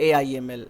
AIML।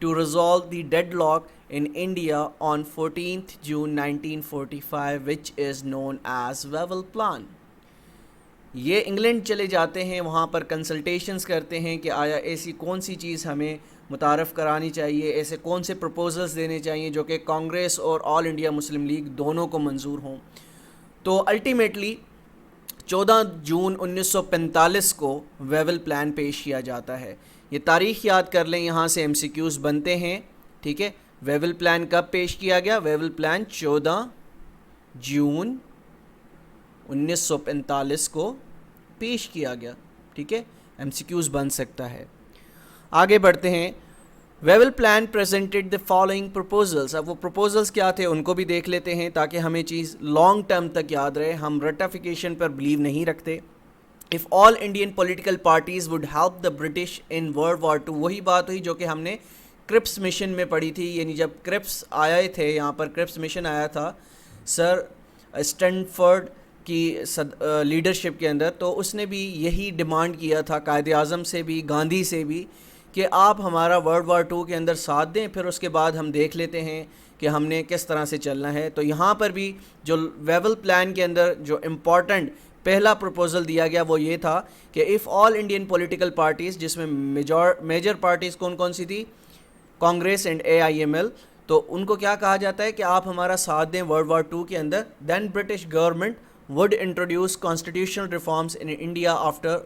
to resolve the deadlock in India on 14th June 1945, which is known as Wavell Plan. یہ England چلے جاتے ہیں, وہاں پر consultations کرتے ہیں کہ آیا ایسی کون سی چیز ہمیں متعارف کرانی چاہیے, ایسے کون سے پروپوزلز دینے چاہیے جو کہ کانگریس اور آل انڈیا مسلم لیگ دونوں کو منظور ہوں. تو الٹیمیٹلی 14 جون 1945 کو ویول پلان پیش کیا جاتا ہے. یہ تاریخ یاد کر لیں, یہاں سے ایم سی کیوز بنتے ہیں, ٹھیک ہے. ویول پلان کب پیش کیا گیا؟ ویول پلان 14 جون 1945 کو پیش کیا گیا, ٹھیک ہے. ایم سی کیوز بن سکتا ہے. آگے بڑھتے ہیں. ویول پلان پریزنٹڈ دی فالوئنگ پروپوزلس. اب وہ پروپوزلس کیا تھے ان کو بھی دیکھ لیتے ہیں تاکہ ہمیں چیز لانگ ٹرم تک یاد رہے. ہم رٹیفیکیشن پر بلیو نہیں رکھتے. If all Indian political parties would help the British in World War II, وہی بات ہوئی جو کہ ہم نے کرپس مشن میں پڑھی تھی. یعنی جب کرپس آئے تھے, یہاں پر کرپس مشن آیا تھا سر اسٹینفورڈ کی لیڈرشپ کے اندر, تو اس نے بھی یہی ڈیمانڈ کیا تھا قائد اعظم سے بھی, گاندھی سے بھی, کہ آپ ہمارا ورلڈ وار 2 کے اندر ساتھ دیں, پھر اس کے بعد ہم دیکھ لیتے ہیں کہ ہم نے کس طرح سے چلنا ہے. تو یہاں پر بھی جو ویول پلان کے اندر جو امپورٹنٹ پہلا پروپوزل دیا گیا وہ یہ تھا کہ if all Indian political parties, جس میں میجر پارٹیز کون کون سی تھی؟ کانگریس اینڈ AIML, تو ان کو کیا کہا جاتا ہے کہ آپ ہمارا ساتھ دیں ورلڈ وار 2 کے اندر. Then British government would introduce constitutional reforms in India after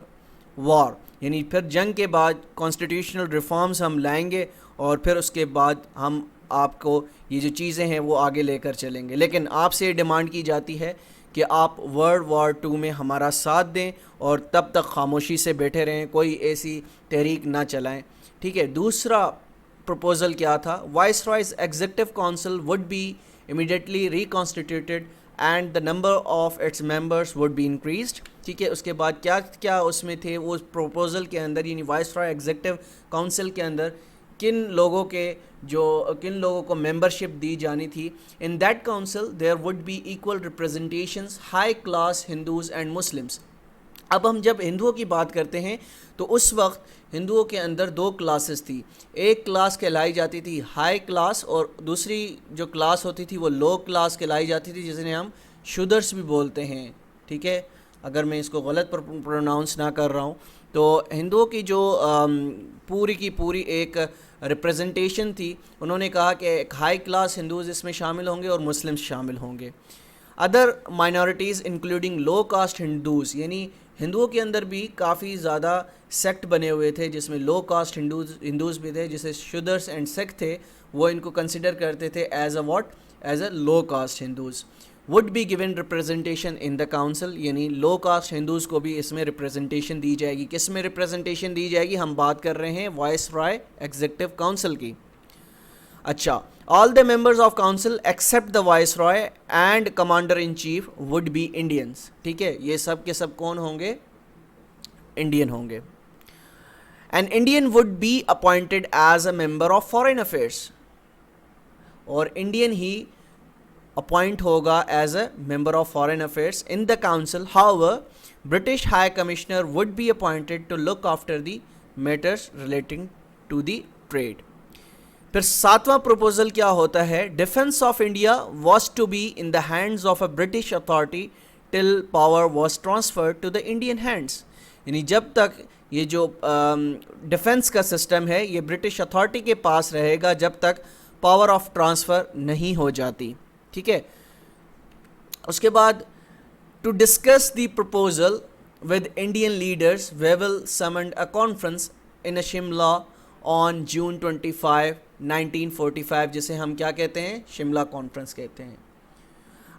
war. یعنی پھر جنگ کے بعد کانسٹیٹیوشنل ریفارمز ہم لائیں گے اور پھر اس کے بعد ہم آپ کو یہ جو چیزیں ہیں وہ آگے لے کر چلیں گے. لیکن آپ سے یہ ڈیمانڈ کی جاتی ہے کہ آپ ورلڈ وار 2 میں ہمارا ساتھ دیں اور تب تک خاموشی سے بیٹھے رہیں, کوئی ایسی تحریک نہ چلائیں, ٹھیک ہے. دوسرا پروپوزل کیا تھا؟ Viceroy's executive council would be immediately reconstituted and the number of its members would be increased, ٹھیک ہے. اس کے بعد کیا کیا اس میں تھے وہ پروپوزل کے اندر, یعنی وائس رائے ایگزیکٹو کونسل کے اندر کن لوگوں کو ممبرشپ دی جانی تھی. In that council there would be equal representations high class Hindus and Muslims. اب ہم جب ہندوؤں کی بات کرتے ہیں تو اس وقت ہندوؤں کے اندر 2 کلاسز تھی. ایک کلاس کہلائی جاتی تھی ہائی کلاس, اور دوسری جو کلاس ہوتی تھی وہ لو کلاس کہلائی جاتی تھی, جسے ہم شودرس بھی بولتے ہیں, ٹھیک ہے. اگر میں اس کو غلط پروناؤنس نہ کر رہا ہوں, تو ہندوؤں کی جو پوری کی پوری ایک ریپرزنٹیشن تھی, انہوں نے کہا کہ ایک ہائی کلاس ہندوز اس میں شامل ہوں گے اور مسلمس شامل ہوں گے. Other minorities including low cost Hindus, یعنی ہندوؤں کے اندر بھی کافی زیادہ سیکٹ بنے ہوئے تھے جس میں لو کاسٹ ہندوز بھی تھے, جسے شودرس اینڈ سکھ تھے, وہ ان کو کنسیڈر کرتے تھے as a low cost Hindus. would be given representation in the council, یعنی لو کاسٹ ہندوز کو بھی اس میں ریپرزنٹیشن دی جائے گی. کس میں ریپرزنٹیشن دی جائے گی؟ ہم بات کر رہے ہیں وائس رائے ایگزیکٹو کونسل کی. اچھا, all the members of council except the viceroy and commander in chief would be Indians, ٹھیک ہے. یہ سب کے سب کون ہوں گے؟ انڈین ہوں گے. An Indian would be appointed as a member of foreign affairs, اور انڈین ہی اپوائنٹ ہوگا as a member of foreign affairs in the council. However, British High Commissioner would be appointed to look after the matters relating to the trade. پھر 7واں proposal کیا ہوتا ہے؟ Defence of India was to be in the hands of a British authority till power was transferred to the Indian hands. یعنی جب تک یہ جو defence کا سسٹم ہے یہ برٹش اتھارٹی کے پاس رہے گا جب تک پاور آف ٹرانسفر نہیں ہو جاتی, ٹھیک ہے. اس کے بعد to discuss the proposal with Indian leaders Wavell summoned a conference in Shimla on June 25, 1945, جسے ہم کیا کہتے ہیں؟ شملہ کانفرنس کہتے ہیں.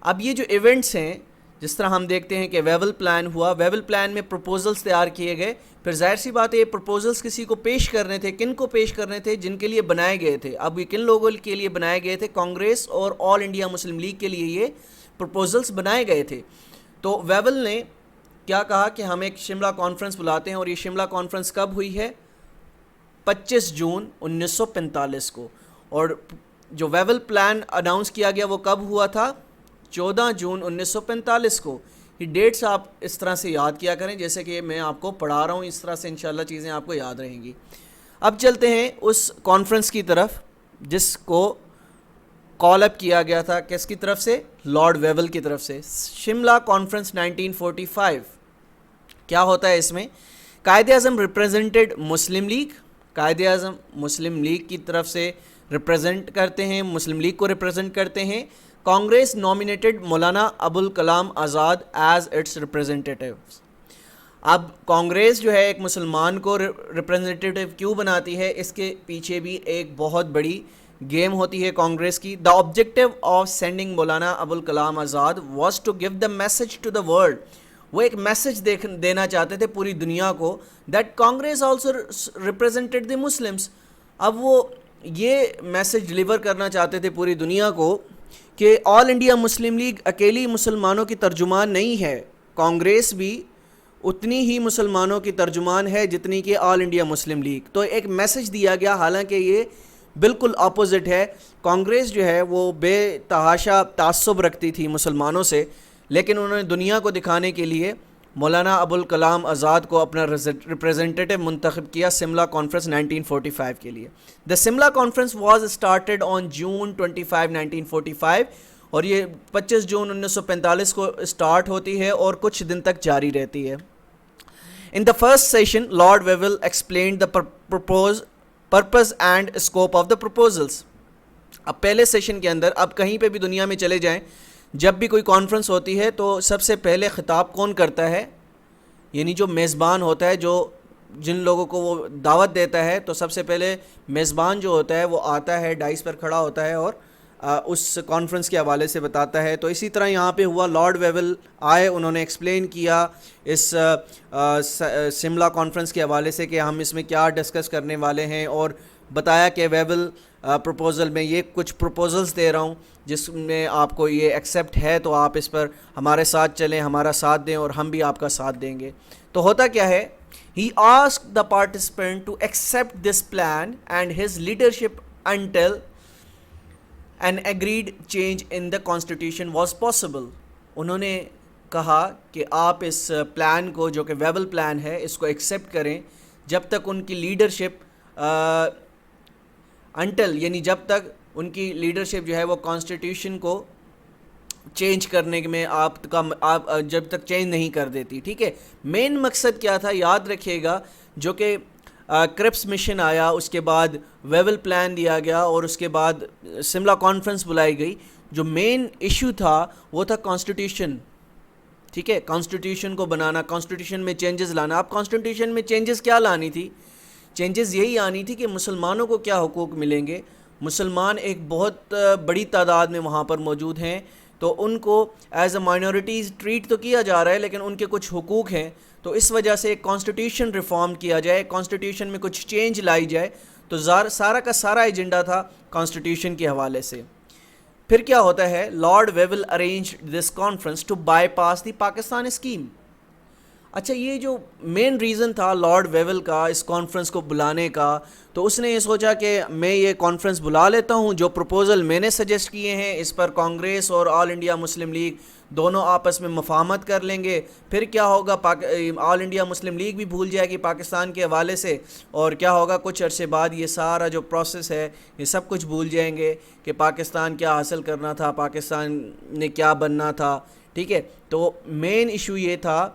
اب یہ جو ایونٹس ہیں, جس طرح ہم دیکھتے ہیں کہ ویول پلان ہوا, ویول پلان میں پروپوزلس تیار کیے گئے, پھر ظاہر سی بات ہے یہ پروپوزلس کسی کو پیش کرنے تھے. کن کو پیش کرنے تھے؟ جن کے لیے بنائے گئے تھے. اب یہ کن لوگوں کے لیے بنائے گئے تھے؟ کانگریس اور آل انڈیا مسلم لیگ کے لیے یہ پروپوزلس بنائے گئے تھے. تو ویول نے کیا کہا کہ ہم ایک شملہ کانفرنس بلاتے ہیں, اور یہ شملہ کانفرنس کب ہوئی ہے؟ 25 جون 1945 کو. اور جو ویول پلان اناؤنس کیا گیا وہ کب ہوا تھا؟ 14 جون 1945 کو. یہ ڈیٹس آپ اس طرح سے یاد کیا کریں جیسے کہ میں آپ کو پڑھا رہا ہوں, اس طرح سے انشاءاللہ چیزیں آپ کو یاد رہیں گی. اب چلتے ہیں اس کانفرنس کی طرف جس کو کال اپ کیا گیا تھا کس کی طرف سے؟ لارڈ ویول کی طرف سے. شملہ کانفرنس 1945. کیا ہوتا ہے اس میں؟ قائد اعظم ریپریزنٹیڈ مسلم لیگ. قائد اعظم مسلم لیگ کی طرف سے ریپریزنٹ کرتے ہیں, مسلم لیگ کو ریپریزنٹ کرتے ہیں. Congress nominated Maulana Abul Kalam Azad as it's representative. اب کانگریس جو ہے ایک مسلمان کو ریپریزنٹیٹیو کیوں بناتی ہے, اس کے پیچھے بھی ایک بہت بڑی گیم ہوتی ہے کانگریس کی. The objective of sending Maulana Abul Kalam Azad was to give the message to the world. وہ ایک میسج دینا چاہتے تھے پوری دنیا کو that Congress also represented the Muslims. اب وہ یہ میسج ڈلیور کرنا چاہتے تھے پوری دنیا کو کہ آل انڈیا مسلم لیگ اکیلی مسلمانوں کی ترجمان نہیں ہے, کانگریس بھی اتنی ہی مسلمانوں کی ترجمان ہے جتنی کہ آل انڈیا مسلم لیگ. تو ایک میسج دیا گیا, حالانکہ یہ بالکل اپوزٹ ہے. کانگریس جو ہے وہ بے تحاشا تعصب رکھتی تھی مسلمانوں سے, لیکن انہوں نے دنیا کو دکھانے کے لیے مولانا ابوالکلام آزاد کو اپنا ریپریزنٹیٹیو منتخب کیا سملہ کانفرنس 1945 کے لیے. دا سملہ conference was started on June 25, 1945 اور یہ 25 جون 1945 کو اسٹارٹ ہوتی ہے اور کچھ دن تک جاری رہتی ہے. In the first session, Lord Wavell explained the purpose and scope of the proposals. اب پہلے سیشن کے اندر, اب کہیں پہ بھی دنیا میں چلے جائیں, جب بھی کوئی کانفرنس ہوتی ہے تو سب سے پہلے خطاب کون کرتا ہے؟ یعنی جو میزبان ہوتا ہے, جو جن لوگوں کو وہ دعوت دیتا ہے, تو سب سے پہلے میزبان جو ہوتا ہے وہ آتا ہے, ڈائس پر کھڑا ہوتا ہے اور اس کانفرنس کے حوالے سے بتاتا ہے. تو اسی طرح یہاں پہ ہوا, لارڈ ویول آئے, انہوں نے ایکسپلین کیا اس سملہ کانفرنس کے حوالے سے کہ ہم اس میں کیا ڈسکس کرنے والے ہیں, اور بتایا کہ ویول پروپوزل میں یہ کچھ پروپوزلز دے رہا ہوں جس میں آپ کو یہ ایکسیپٹ ہے تو آپ اس پر ہمارے ساتھ چلیں, ہمارا ساتھ دیں اور ہم بھی آپ کا ساتھ دیں گے. تو ہوتا کیا ہے, he asked the participant to accept this plan and his leadership until an agreed change in the constitution was possible. انہوں نے کہا کہ آپ اس پلان کو, جو کہ ویول پلان ہے, اس کو ایکسیپٹ کریں جب تک ان کی لیڈرشپ انٹل یعنی جب تک ان کی لیڈرشپ جو ہے وہ کانسٹیٹیوشن کو چینج کرنے میں آپ جب تک چینج نہیں کر دیتی. ٹھیک ہے, مین مقصد کیا تھا یاد رکھیے گا, جو کہ کرپس مشن آیا, اس کے بعد ویول پلان دیا گیا اور اس کے بعد سملہ کانفرنس بلائی گئی. جو مین ایشو تھا وہ تھا کانسٹیٹیوشن. ٹھیک ہے, کانسٹیٹیوشن کو بنانا, کانسٹیٹیوشن میں چینجز لانا. اب کانسٹیٹیوشن میں چینجز کیا لانی تھی؟ چینجز یہی آنی تھی کہ مسلمانوں کو کیا حقوق ملیں گے. مسلمان ایک بہت بڑی تعداد میں وہاں پر موجود ہیں, تو ان کو ایز اے مائنورٹیز ٹریٹ تو کیا جا رہا ہے, لیکن ان کے کچھ حقوق ہیں. تو اس وجہ سے ایک کانسٹیٹیوشن ریفارم کیا جائے, کانسٹیٹیوشن میں کچھ چینج لائی جائے. تو سارا کا سارا ایجنڈا تھا کانسٹیٹیوشن کے حوالے سے. پھر کیا ہوتا ہے, Lord Wavell arranged this conference to bypass the Pakistan scheme. اچھا, یہ جو مین ریزن تھا لارڈ ویول کا اس کانفرنس کو بلانے کا, تو اس نے یہ سوچا کہ میں یہ کانفرنس بلا لیتا ہوں, جو پروپوزل میں نے سجیسٹ کیے ہیں اس پر کانگریس اور آل انڈیا مسلم لیگ دونوں آپس میں مفاہمت کر لیں گے. پھر کیا ہوگا, آل انڈیا مسلم لیگ بھی بھول جائے گی پاکستان کے حوالے سے, اور کیا ہوگا, کچھ عرصے بعد یہ سارا جو پروسیس ہے یہ سب کچھ بھول جائیں گے کہ پاکستان کیا حاصل کرنا تھا, پاکستان نے کیا بننا تھا. ٹھیک ہے, تو مین ایشو یہ تھا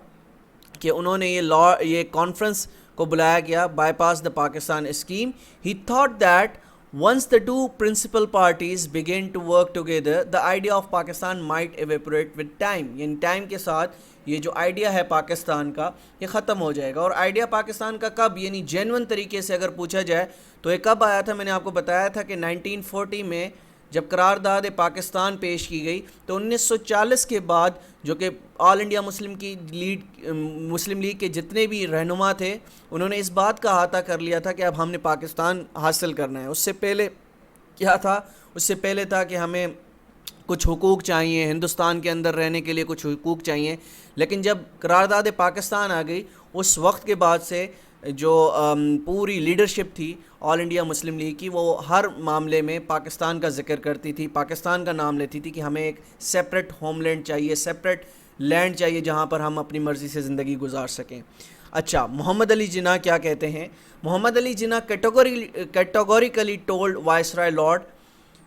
کہ انہوں نے یہ کانفرنس کو بلایا گیا by pass the Pakistan scheme. He thought that once the two principal parties begin to work together, the idea of Pakistan might evaporate with time. یعنی ٹائم کے ساتھ یہ جو آئیڈیا ہے پاکستان کا یہ ختم ہو جائے گا. اور آئیڈیا پاکستان کا کب, یعنی جینون طریقے سے اگر پوچھا جائے تو یہ کب آیا تھا؟ میں نے آپ کو بتایا تھا کہ 1940 میں جب قرارداد پاکستان پیش کی گئی, تو 1940 کے بعد جو کہ آل انڈیا مسلم لیگ کے جتنے بھی رہنما تھے, انہوں نے اس بات کا احاطہ کر لیا تھا کہ اب ہم نے پاکستان حاصل کرنا ہے. اس سے پہلے کیا تھا, اس سے پہلے تھا کہ ہمیں کچھ حقوق چاہیے, ہندوستان کے اندر رہنے کے لیے کچھ حقوق چاہیے. لیکن جب قرارداد پاکستان آ گئی, اس وقت کے بعد سے جو پوری لیڈرشپ تھی آل انڈیا مسلم لیگ کی, وہ ہر معاملے میں پاکستان کا ذکر کرتی تھی, پاکستان کا نام لیتی تھی کہ ہمیں ایک سیپریٹ ہوم لینڈ چاہیے, سیپریٹ لینڈ چاہیے جہاں پر ہم اپنی مرضی سے زندگی گزار سکیں. اچھا، محمد علی جناح کیا کہتے ہیں؟ محمد Ali Jinnah categorically told Viceroy Lord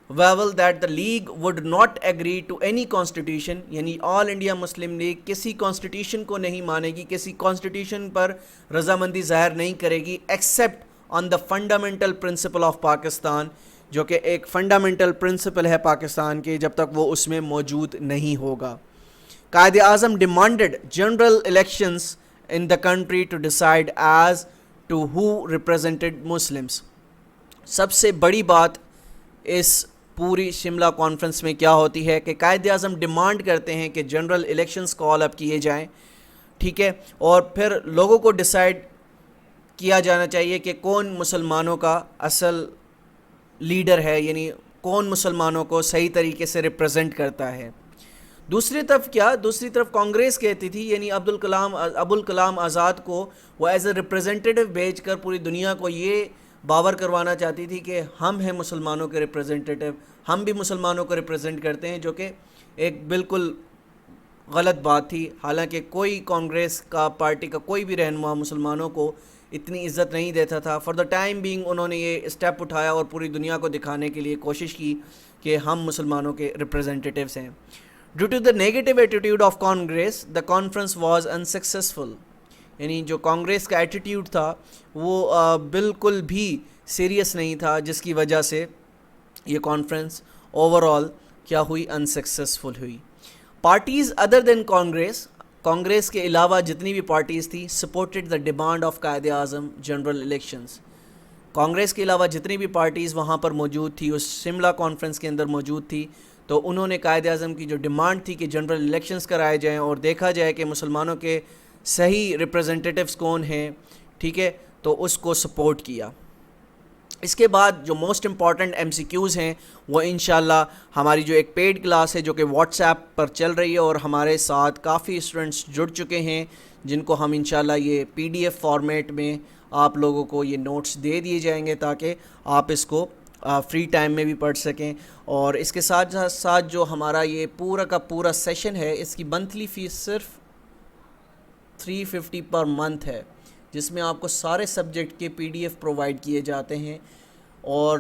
Wavell that the League would not agree to any constitution، یعنی آل انڈیا مسلم لیگ کسی کانسٹیٹیوشن کو نہیں مانے گی، کسی کانسٹیٹیوشن پر رضامندی ظاہر نہیں کرے گی accept on the fundamental principle of Pakistan, جو کہ ایک فنڈامنٹل پرنسپل ہے پاکستان کے، جب تک وہ اس میں موجود نہیں ہوگا۔ Quaid Azam demanded general elections in the country to decide as to who represented Muslims۔ سب سے بڑی بات اس پوری شملہ کانفرنس میں کیا ہوتی ہے کہ قائد اعظم ڈیمانڈ کرتے ہیں کہ جنرل الیکشنز کال اپ کیے جائیں، ٹھیک ہے، اور پھر لوگوں کو ڈیسائیڈ کیا جانا چاہیے کہ کون مسلمانوں کا اصل لیڈر ہے، یعنی کون مسلمانوں کو صحیح طریقے سے ریپرزینٹ کرتا ہے۔ دوسری طرف کانگریس کہتی تھی، یعنی ابوالکلام آزاد کو وہ ایز اے ریپرزینٹیٹیو بھیج کر پوری دنیا کو یہ باور کروانا چاہتی تھی کہ ہم ہیں مسلمانوں کے ریپرزینٹیٹیو، ہم بھی مسلمانوں کو ریپرزینٹ کرتے ہیں، جو کہ ایک بالکل غلط بات تھی۔ حالانکہ کوئی کانگریس کا پارٹی کا کوئی بھی رہنما مسلمانوں کو اتنی عزت نہیں دیتا تھا۔ فار دا ٹائم بینگ انہوں نے یہ اسٹیپ اٹھایا اور پوری دنیا کو دکھانے کے لیے کوشش کی کہ ہم مسلمانوں کے ریپرزینٹیٹیوز ہیں۔ Due to the negative attitude of Congress, the conference was unsuccessful۔ یعنی جو کانگریس کا ایٹیٹیوڈ تھا وہ بالکل بھی سیریس نہیں تھا، جس کی وجہ سے یہ کانفرنس اوور آل کیا ہوئی، انسکسیسفل ہوئی۔ پارٹیز ادر دین کانگریس کے علاوہ جتنی بھی پارٹیز تھی supported the demand of Quaid Azam general elections. Congress کے علاوہ جتنی بھی پارٹیز وہاں پر موجود تھی، اس شملہ کانفرنس کے اندر موجود تھی، تو انہوں نے قائد اعظم کی جو ڈیمانڈ تھی کہ جنرل الیکشنز کرائے جائیں اور دیکھا جائے کہ مسلمانوں کے صحیح ریپرزنٹیٹیوز کون ہیں، ٹھیک ہے، تو اس کو سپورٹ کیا۔ اس کے بعد جو most important M C Qs ہیں وہ انشاءاللہ ہماری جو ایک پیڈ کلاس ہے جو کہ واٹس ایپ پر چل رہی ہے، اور ہمارے ساتھ کافی اسٹوڈنٹس جڑ چکے ہیں جن کو ہم انشاءاللہ یہ پی ڈی ایف فارمیٹ میں آپ لوگوں کو یہ نوٹس دے دیے جائیں گے تاکہ آپ اس کو فری ٹائم میں بھی پڑھ سکیں۔ اور اس کے ساتھ ساتھ جو ہمارا یہ پورا کا پورا سیشن ہے، اس کی منتھلی فیس صرف 350 پر منتھ ہے، جس میں آپ کو سارے سبجیکٹ کے پی ڈی ایف پرووائڈ کیے جاتے ہیں۔ اور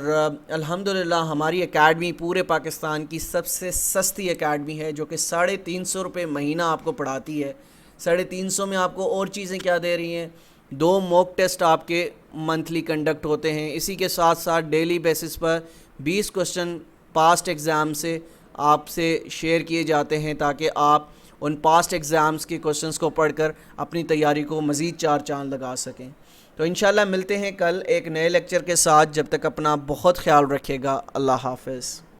الحمدللہ ہماری اکیڈمی پورے پاکستان کی سب سے سستی اکیڈمی ہے، جو کہ 350 روپے مہینہ آپ کو پڑھاتی ہے۔ 350 میں آپ کو اور چیزیں کیا دے رہی ہیں؟ 2 موک ٹیسٹ آپ کے منتھلی کنڈکٹ ہوتے ہیں، اسی کے ساتھ ساتھ ڈیلی بیسس پر 20 کوسچن پاسٹ ایگزام سے آپ سے شیئر کیے جاتے ہیں تاکہ آپ ان پاسٹ ایگزامز کے کوسچنز کو پڑھ کر اپنی تیاری کو مزید 4 چاند لگا سکیں۔ تو انشاءاللہ ملتے ہیں کل ایک نئے لیکچر کے ساتھ، جب تک اپنا بہت خیال رکھیے گا۔ اللہ حافظ۔